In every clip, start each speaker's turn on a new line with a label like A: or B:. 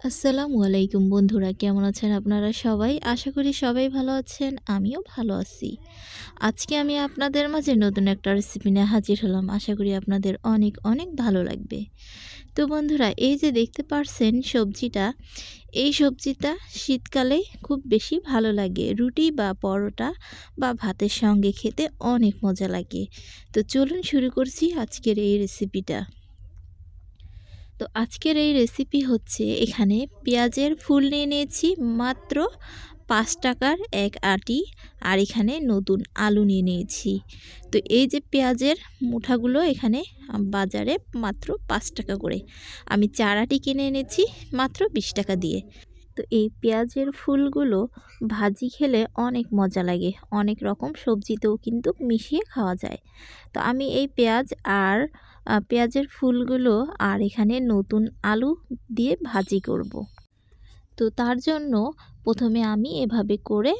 A: আসসালামু আলাইকুম বন্ধুরা, কেমন আছেন আপনারা সবাই? আশা করি সবাই ভালো আছেন, আমিও ভালো আছি। আজকে আমি আপনাদের মাঝে নতুন একটা রেসিপি নিয়ে হাজির হলাম। আশা করি আপনাদের অনেক অনেক ভালো লাগবে। তো বন্ধুরা, এই যে দেখতে পারছেন সবজিটা, এই সবজিটা শীতকালে খুব বেশি ভালো লাগে। রুটি বা পরোটা বা ভাতের সঙ্গে খেতে অনেক মজা লাগে। তো চলুন শুরু করছি আজকের এই রেসিপিটা। তো আজকের এই রেসিপি হচ্ছে, এখানে পেঁয়াজের ফুল নিয়ে নিয়েছি মাত্র ৫ টাকার এক আঁটি, আর এখানে নতুন আলু নিয়ে নিয়েছি। তো এই যে পেঁয়াজের মুঠাগুলো এখানে বাজারে মাত্র ৫ টাকা করে, আমি ৪ আঁটি কিনে এনেছি মাত্র ২০ টাকা দিয়ে। তো এই পেঁয়াজের ফুলগুলো ভাজি খেলে অনেক মজা লাগে, অনেক রকম সবজিতেও কিন্তু মিশিয়ে খাওয়া যায়। তো আমি এই পেঁয়াজ আর পেঁয়াজের ফুলগুলো আর এখানে নতুন আলু দিয়ে ভাজি করব। তো তার জন্য প্রথমে আমি এভাবে করে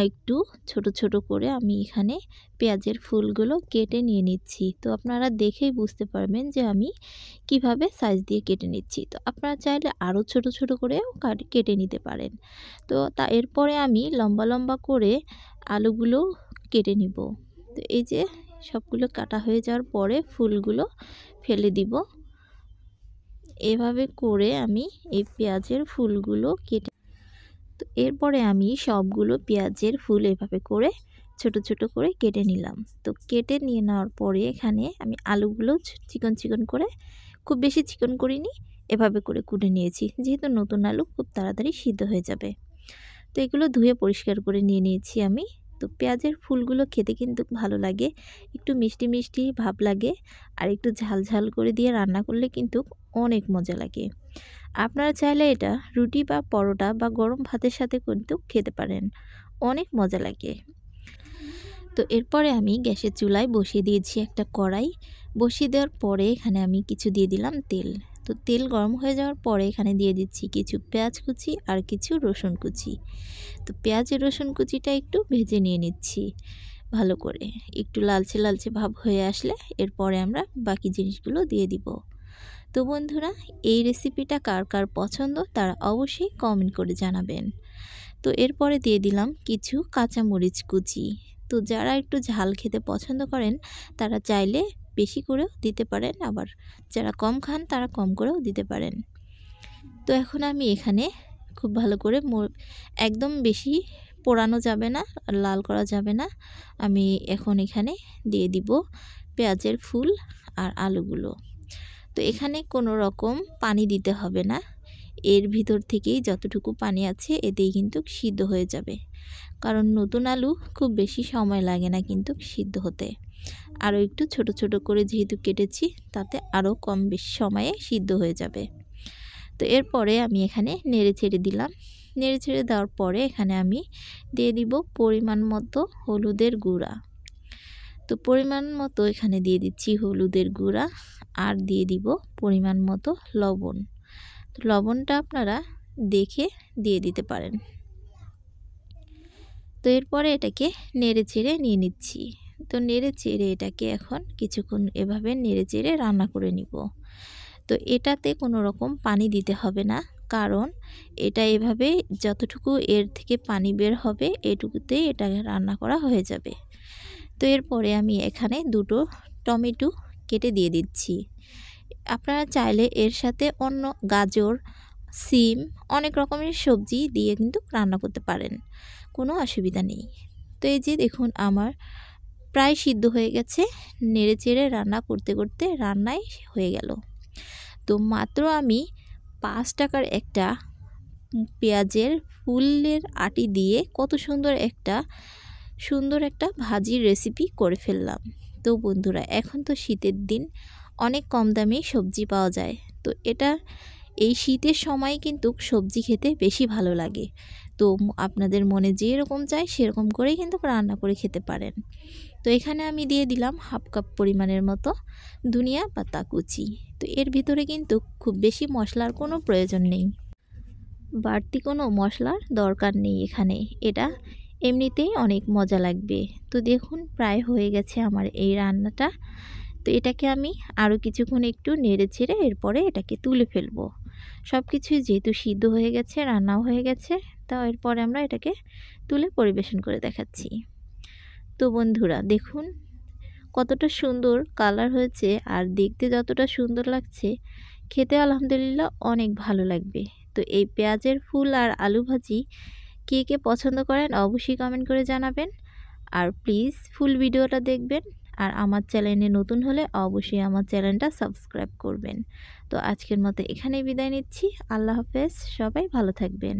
A: একটু ছোট ছোট করে আমি এখানে পেঁয়াজের ফুলগুলো কেটে নিয়ে নিচ্ছি। তো আপনারা দেখেই বুঝতে পারবেন যে আমি কিভাবে সাইজ দিয়ে কেটে নিচ্ছি। তো আপনারা চাইলে আরও ছোট ছোট করেও কেটে নিতে পারেন। তো এরপরে আমি লম্বা লম্বা করে আলুগুলো কেটে নিব। তো এই যে সবগুলো কাটা হয়ে যাওয়ার পরে ফুলগুলো ফেলে দিব। এভাবে করে আমি এই পেঁয়াজের ফুলগুলো কেটে, তো এরপরে আমি সবগুলো পেঁয়াজের ফুল এভাবে করে ছোট ছোট করে কেটে নিলাম। তো কেটে নিয়ে নেওয়ার পরে এখানে আমি আলুগুলো চিকন চিকন করে, খুব বেশি চিকন করিনি, এভাবে করে কুটে নিয়েছি, যেহেতু নতুন আলু খুব তাড়াতাড়ি সিদ্ধ হয়ে যাবে। তো এগুলো ধুয়ে পরিষ্কার করে নিয়ে নিয়েছি আমি। তো পেঁয়াজের ফুলগুলো খেতে কিন্তু ভালো লাগে, একটু মিষ্টি মিষ্টি ভাব লাগে, আর একটু ঝাল ঝাল করে দিয়ে রান্না করলে কিন্তু অনেক মজা লাগে। আপনারা চাইলে এটা রুটি বা পরোটা বা গরম ভাতের সাথে কিন্তু খেতে পারেন, অনেক মজা লাগে। তো এরপরে আমি গ্যাসের চুলায় বসিয়ে দিয়েছি একটা কড়াই। বসিয়ে দেওয়ার পরে এখানে আমি কিছু দিয়ে দিলাম তেল। তো তেল গরম হয়ে যাওয়ার পরে এখানে দিয়ে দিচ্ছি কিছু পেঁয়াজ কুচি আর কিছু রসুন কুচি। তো পেঁয়াজ আর রসুন কুচিটা একটু ভেজে নিয়ে নিচ্ছি ভালো করে। একটু লালচে লালচে ভাব হয়ে আসলে এরপরে আমরা বাকি জিনিসগুলো দিয়ে দিব। তো বন্ধুরা, এই রেসিপিটা কার কার পছন্দ তারা অবশ্যই কমেন্ট করে জানাবেন। তো এরপরে দিয়ে দিলাম কিছু কাঁচামরিচ কুচি। তো যারা একটু ঝাল খেতে পছন্দ করেন তারা চাইলে বেশি করেও দিতে পারেন, আবার যারা কম খান তারা কম করেও দিতে পারেন। তো এখন আমি এখানে খুব ভালো করে একদম বেশি পোড়ানো যাবে না, লাল করা যাবে না। আমি এখন এখানে দিয়ে দিব পেঁয়াজের ফুল আর আলুগুলো। তো এখানে কোনো রকম পানি দিতে হবে না, এর ভিতর থেকেই যতটুকু পানি আছে এতেই কিন্তু সিদ্ধ হয়ে যাবে। কারণ নতুন আলু খুব বেশি সময় লাগে না কিন্তু সিদ্ধ হতে। আরও একটু ছোট ছোট করে যেহেতু কেটেছি, তাতে আরও কম বেশি সময়ে সিদ্ধ হয়ে যাবে। তো এরপরে আমি এখানে নেড়ে ছেড়ে দিলাম। নেড়ে ছেড়ে দেওয়ার পরে এখানে আমি দিয়ে দিব পরিমাণ মতো হলুদের গুঁড়া। তো পরিমাণ মতো এখানে দিয়ে দিচ্ছি হলুদের গুঁড়া, আর দিয়ে দিব পরিমাণ মতো লবণ। তো লবণটা আপনারা দেখে দিয়ে দিতে পারেন। তো এরপরে এটাকে নেড়ে চেড়ে নিয়ে নিচ্ছি। তো নেড়ে চেড়ে এটাকে এখন কিছুক্ষণ এভাবে নেড়ে চেড়ে রান্না করে নিব। তো এটাতে কোনো রকম পানি দিতে হবে না, কারণ এটা এভাবে যতটুকু এর থেকে পানি বের হবে এটুকুতেই এটা রান্না করা হয়ে যাবে। তো এরপরে আমি এখানে দুটো টমেটো কেটে দিয়ে দিচ্ছি। আপনারা চাইলে এর সাথে অন্য গাজর, সিম, অনেক রকমের সবজি দিয়ে কিন্তু রান্না করতে পারেন, কোনো অসুবিধা নেই। তো এই যে দেখুন আমার প্রায় সিদ্ধ হয়ে গেছে, নেড়ে চেড়ে রান্না করতে করতে রান্নাই হয়ে গেল। তো মাত্র আমি ৫ টাকার একটা পেঁয়াজের ফুলের আটি দিয়ে কত সুন্দর একটা ভাজির রেসিপি করে ফেললাম। তো বন্ধুরা, এখন তো শীতের দিন, অনেক কম দামে সবজি পাওয়া যায়। তো এই শীতের সময় কিন্তু সবজি খেতে বেশি ভালো লাগে। তো আপনাদের মনে যেরকম চায় সেরকম করেই কিন্তু রান্না করে খেতে পারেন। তো এখানে আমি দিয়ে দিলাম হাফ কাপ পরিমাণের মতো ধনিয়া পাতা কুচি। তো এর ভিতরে কিন্তু খুব বেশি মশলার কোনো প্রয়োজন নেই, বাড়তি কোনো মশলার দরকার নেই এখানে, এটা এমনিতেই অনেক মজা লাগবে। তো দেখুন প্রায় হয়ে গেছে আমার এই রান্নাটা। তো এটাকে আমি আরও কিছুক্ষণ একটু নেড়ে ছেড়ে এরপরে এটাকে তুলে ফেলবো। সব কিছুই যেহেতু সিদ্ধ হয়ে গেছে, রান্নাও হয়ে গেছে, তো এরপরে আমরা এটাকে তুলে পরিবেশন করে দেখাচ্ছি। তো বন্ধুরা দেখুন কতটা সুন্দর কালার হয়েছে, আর দেখতে যতটা সুন্দর লাগছে খেতে আলহামদুলিল্লাহ অনেক ভালো লাগবে। তো এই পেঁয়াজের ফুল আর আলু ভাজি কে কে পছন্দ করেন অবশ্যই কমেন্ট করে জানাবেন। আর প্লিজ ফুল ভিডিওটা দেখবেন। আর আমার চ্যানেলে নতুন হলে অবশ্যই আমার চ্যানেলটা সাবস্ক্রাইব করবেন। তো আজকের মতো এখানেই বিদায় নিচ্ছি। আল্লাহ হাফেজ, সবাই ভালো থাকবেন।